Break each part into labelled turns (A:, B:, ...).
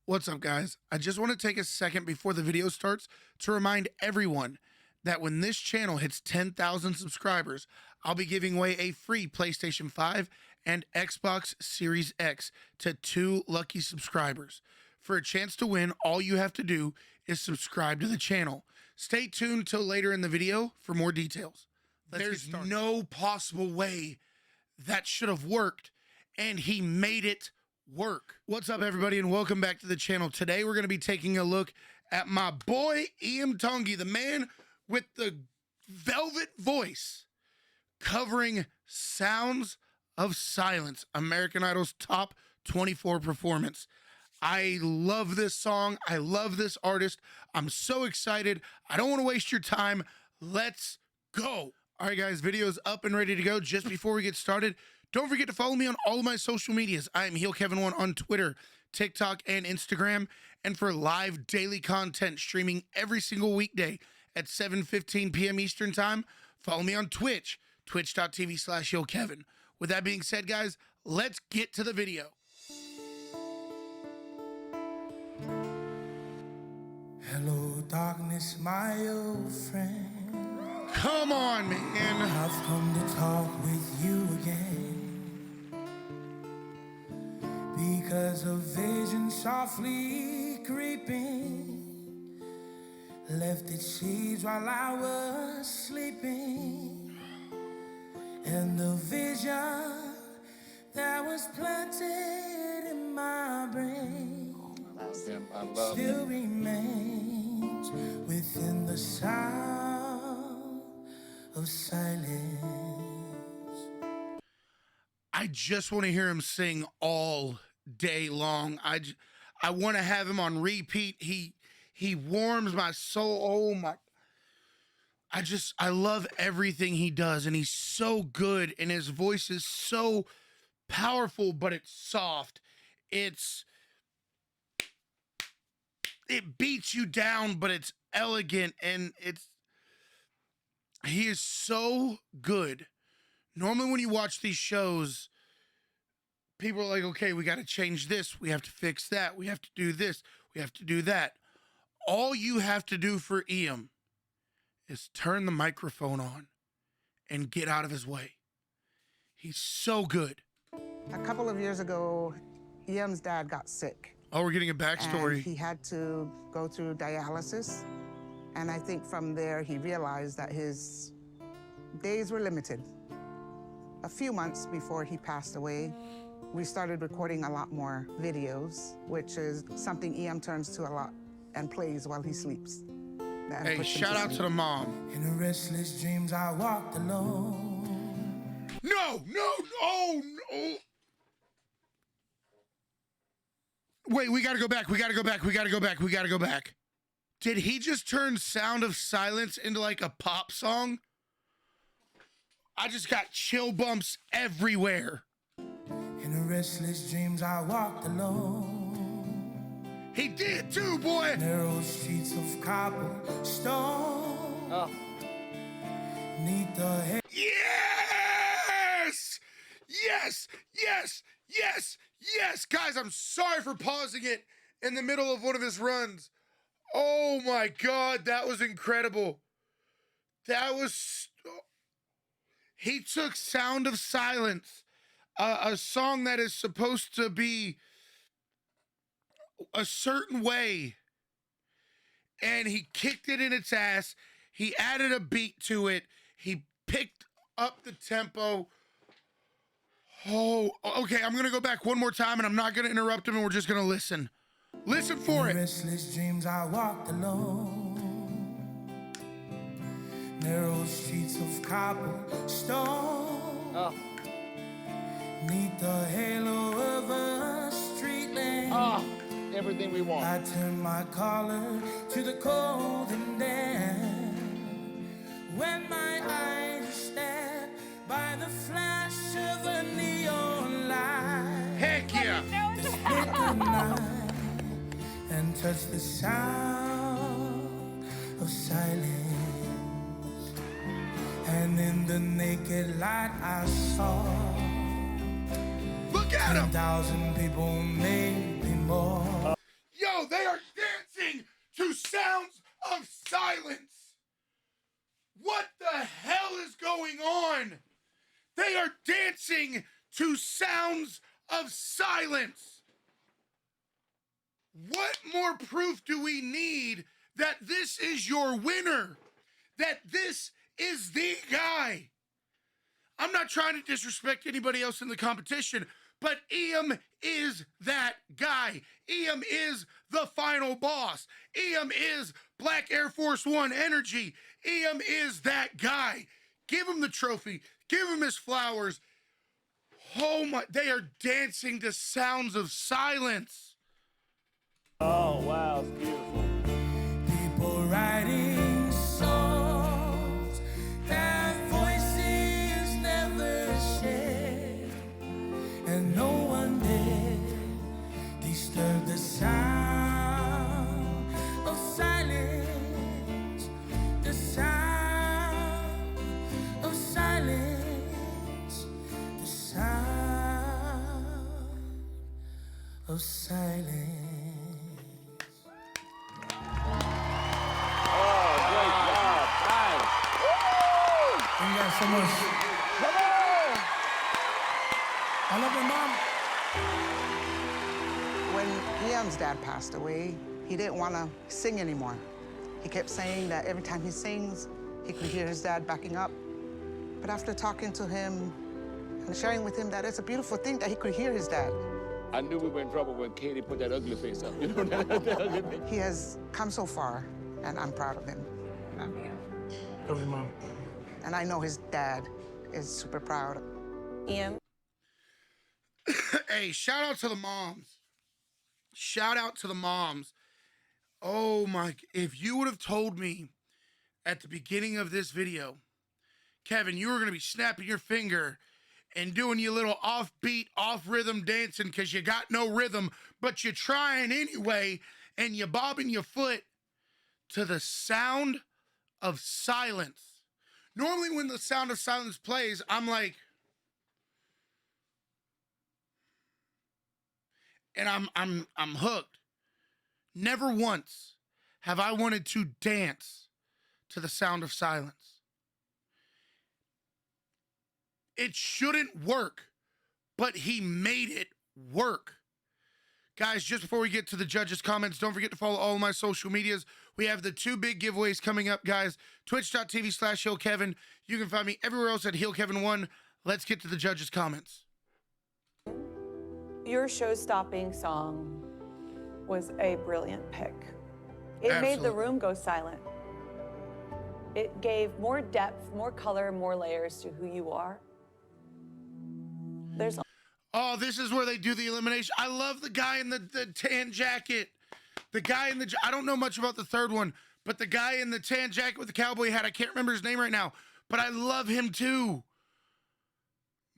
A: What's up, guys? I just want to take a second before the video starts to remind everyone that when this channel hits 10,000 subscribers, I'll be giving away a free PlayStation 5 and Xbox Series X to 2 lucky subscribers. For a chance to win, all you have to do is subscribe to the channel. Stay tuned till later in the video for more details. There's no possible way that should have worked, and he made it work. What's up, everybody, and welcome back to the channel. Today we're going to be taking a look at my boy Iam Tongi, the man with the velvet voice, covering Sounds of Silence, American Idol's top 24 performance. I love this song. I love this artist. I'm so excited. I don't want to waste your time. Let's go. All right, guys, video's up and ready to go. Just before we get started, don't forget to follow me on all of my social medias. I am HeelKevin1 on Twitter, TikTok, and Instagram. And for live daily content streaming every single weekday at 7:15 p.m. Eastern Time, follow me on Twitch, twitch.tv/HeelKevin. With that being said, guys, let's get to the video.
B: Hello, darkness, my old friend.
A: Come on, man.
B: I've come to talk with you again. Because a vision softly creeping left its seeds while I was sleeping. And the vision that was planted in my brain still remains within the sound of silence.
A: I just want to hear him sing all day long. I want to have him on repeat. He warms my soul. Oh my. I love everything he does, and he's so good, and his voice is so powerful, but it's soft. It beats you down, but it's elegant, and he is so good. Normally when you watch these shows, people are like, okay, we got to change this. We have to fix that. We have to do this. We have to do that. All you have to do for Iam is turn the microphone on and get out of his way. He's so good.
C: A couple of years ago, Iam's dad got sick.
A: Oh, we're getting a backstory.
C: And he had to go through dialysis. And I think from there, he realized that his days were limited. A few months before he passed away, we started recording a lot more videos, which is something Iam turns to a lot and plays while he sleeps.
A: Hey, shout out to the mom.
B: In the restless dreams, I walked alone.
A: No. Wait, we gotta go back. We gotta go back. Did he just turn Sound of Silence into like a pop song? I just got chill bumps everywhere.
B: In the restless dreams, I walked alone.
A: He did too, boy.
B: Narrow streets of cobblestone.
D: Oh.
B: Neath the head.
A: Yes. Guys, I'm sorry for pausing it in the middle of one of his runs. Oh my God, that was incredible. He took Sound of Silence, a song that is supposed to be a certain way, and he kicked it in its ass. He added a beat to it. He picked up the tempo. Oh, okay, I'm going to go back one more time, and I'm not going to interrupt him, and we're just going to listen. Listen for it.
B: In restless dreams, I walked alone. Narrow streets of cobblestone.
D: Oh.
B: Neath the halo of a street lamp.
D: Oh, everything we want.
B: I turned my collar to the cold and damp. When my eyes were stabbed by the flash of a neon light.
A: Heck yeah.
B: The split the night and touched the sound of silence. And in the naked light I saw
A: Look at him.
B: 10,000 people, maybe more.
A: Yo, they are dancing to sounds of silence. What the hell is going on? They are dancing to sounds of silence. What more proof do we need that this is your winner? That this is the guy? I'm not trying to disrespect anybody else in the competition, but Iam is that guy. Iam is the final boss. Iam is Black Air Force One energy. Iam is that guy. Give him the trophy. Give him his flowers. Oh my, they are dancing to sounds of silence.
E: Oh, wow, it's beautiful.
B: People writing songs, their voices never shared, and no one dare disturb the sound of silence, the sound of silence, the sound of silence. Thank you guys so much. I love my mom.
C: When Iam's dad passed away, he didn't want to sing anymore. He kept saying that every time he sings, he could hear his dad backing up. But after talking to him and sharing with him that it's a beautiful thing that he could hear his dad.
E: I knew we were in trouble when Katie put that ugly face up. You know that ugly face?
C: He has come so far, and I'm proud of him.
B: Love you, Mom.
C: And I know his dad is super proud.
F: Iam.
A: Hey, shout out to the moms. Shout out to the moms. Oh my, if you would have told me at the beginning of this video, Kevin, you were going to be snapping your finger and doing your little offbeat, off-rhythm dancing because you got no rhythm, but you're trying anyway, and you're bobbing your foot to the sound of silence. Normally when the sound of silence plays, I'm like, and I'm hooked. Never once have I wanted to dance to the sound of silence. It shouldn't work, but he made it work. Guys, just before we get to the judges' comments, don't forget to follow all of my social medias. We have the two big giveaways coming up, guys. Twitch.tv/HeelKevin. You can find me everywhere else at HeelKevin1. Let's get to the judges' comments.
F: Your show-stopping song was a brilliant pick. It made the
A: Absolutely.
F: room go silent. It gave more depth, more color, more layers to who you are. There's
A: Oh, this is where they do the elimination. I love the guy in the tan jacket. The guy in the, I don't know much about the third one, but the guy in the tan jacket with the cowboy hat, I can't remember his name right now, but I love him too.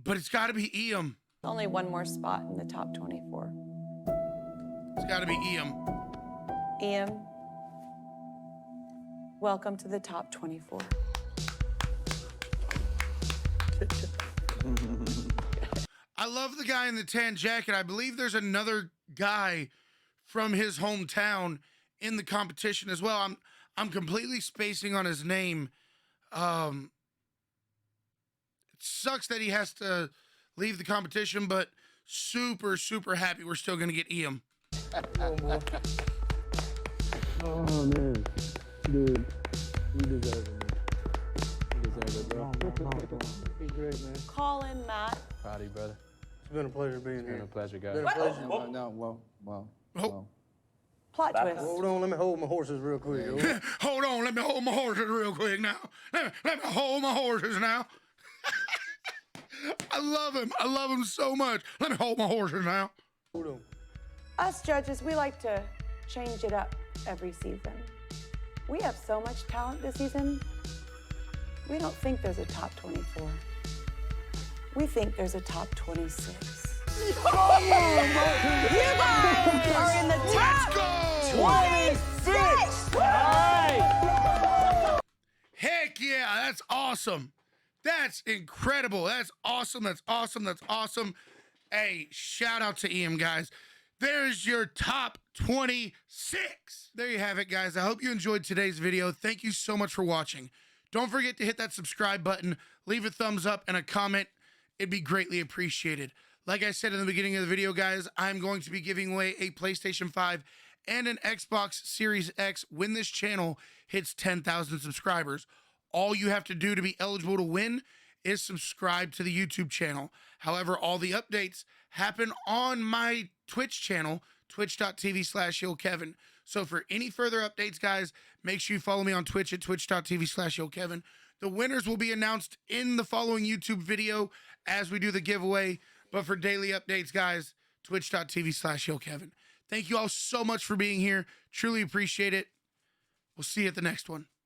A: But it's got to be Iam.
F: only one more spot in the top 24.
A: It's got to be Iam.
F: Iam, welcome to the top 24.
A: I love the guy in the tan jacket. I believe there's another guy from his hometown in the competition as well. I'm completely spacing on his name. It sucks that he has to leave the competition, but super, super happy we're still going to get Iam.
G: Oh, man. Dude, you deserve it, man. You deserve it, bro.
H: Be great, man.
F: Colin, Matt.
G: Proud of you, brother.
H: It's been a pleasure being
G: It's been
H: here.
G: a pleasure, guys.
H: Been a pleasure.
G: No, well.
F: Plot twist.
H: Hold on, let me hold my horses real quick. yo.
A: Hold on, let me hold my horses real quick now. Let me hold my horses now. I love him. I love him so much. Let me hold my horses now.
H: Hold on.
F: Us judges, we like to change it up every season. We have so much talent this season, we don't think there's a top 24. We think there's a top 26. You guys are in the top
A: Let's go!
F: 26!
A: Heck yeah, that's awesome. That's incredible. That's awesome. That's awesome. That's awesome. Hey, shout out to Iam, guys. There's your top 26. There you have it, guys. I hope you enjoyed today's video. Thank you so much for watching. Don't forget to hit that subscribe button, leave a thumbs up and a comment. It'd be greatly appreciated. Like I said in the beginning of the video, guys, I'm going to be giving away a PlayStation 5 and an Xbox Series X when this channel hits 10,000 subscribers. All you have to do to be eligible to win is subscribe to the YouTube channel. However, all the updates happen on my Twitch channel, twitch.tv/YoKevin. So for any further updates, guys, make sure you follow me on Twitch at twitch.tv/YoKevin. The winners will be announced in the following YouTube video as we do the giveaway. But for daily updates, guys, twitch.tv/YoKevin. Thank you all so much for being here. Truly appreciate it. We'll see you at the next one.